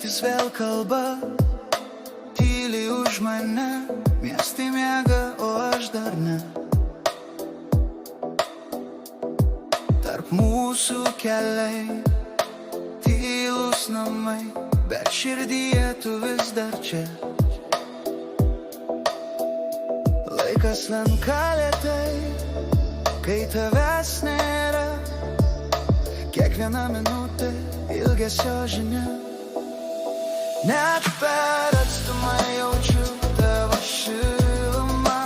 jis vėl kalba, tyliai už mane, miestai miega, o aš dar ne. Tarp mūsų keliai, tylus namai, bet širdyje tu vis dar čia. Laikas slenka lėtai, kai tavęs nėra, kiekviena minutė ilgesio žinia. Net per atstumą jaučiu tavo šilumą,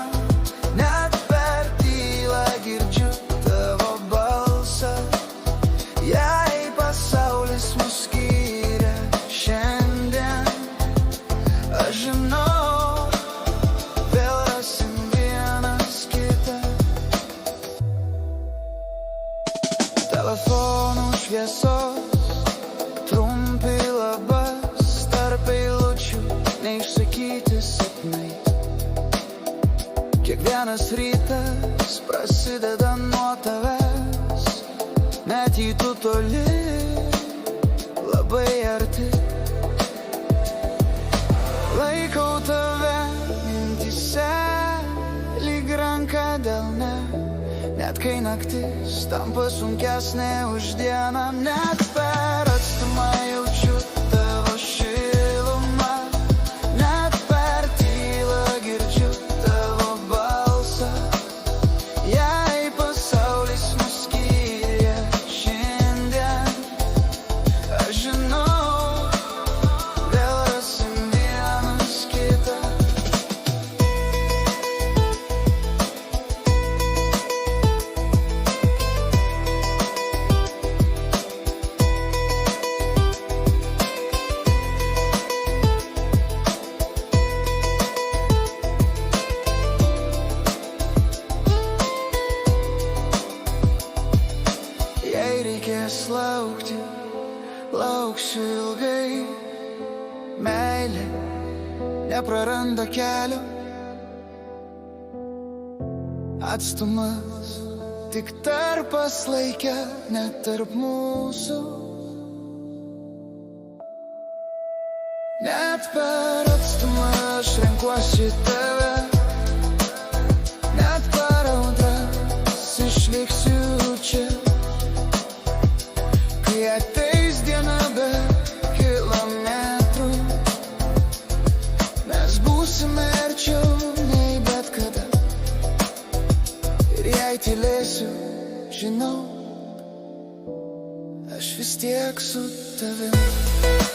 net per tylą girdžiu tavo balsą. Jei pasaulis mus skyrė šiandien, aš žinau, vėl rasim vienas kitą. Telefonų šviesos, trumpi labas, tarp eilučių neišsakyti sapnai. Kiekvienas rytas prasideda nuo tavęs, net jei tu toli, labai arti. Laikau tave mintyse, lyg ranka delne, net kai naktis tampa sunkesnė už dieną. Net per atstumą jaučiu tavo šilumą, net per tylą girdžiu tavo balsą. Jei pasaulis mus skyrė šiandien, aš žinau, vėl rasim vienas kitą. Jei reikės laukti, lauksiu ilgai. Meilė nepraranda kelio, atstumas tik tarpas laike, net tarp mūsų. Net per atstumą aš renkuosi tave, net per audras išliksiu čia. Kai ateis diena be kilometrų, mes būsime arčiau nei bet kada. Ir jei tylėsiu, žinau, aš vis tiek su tavimi.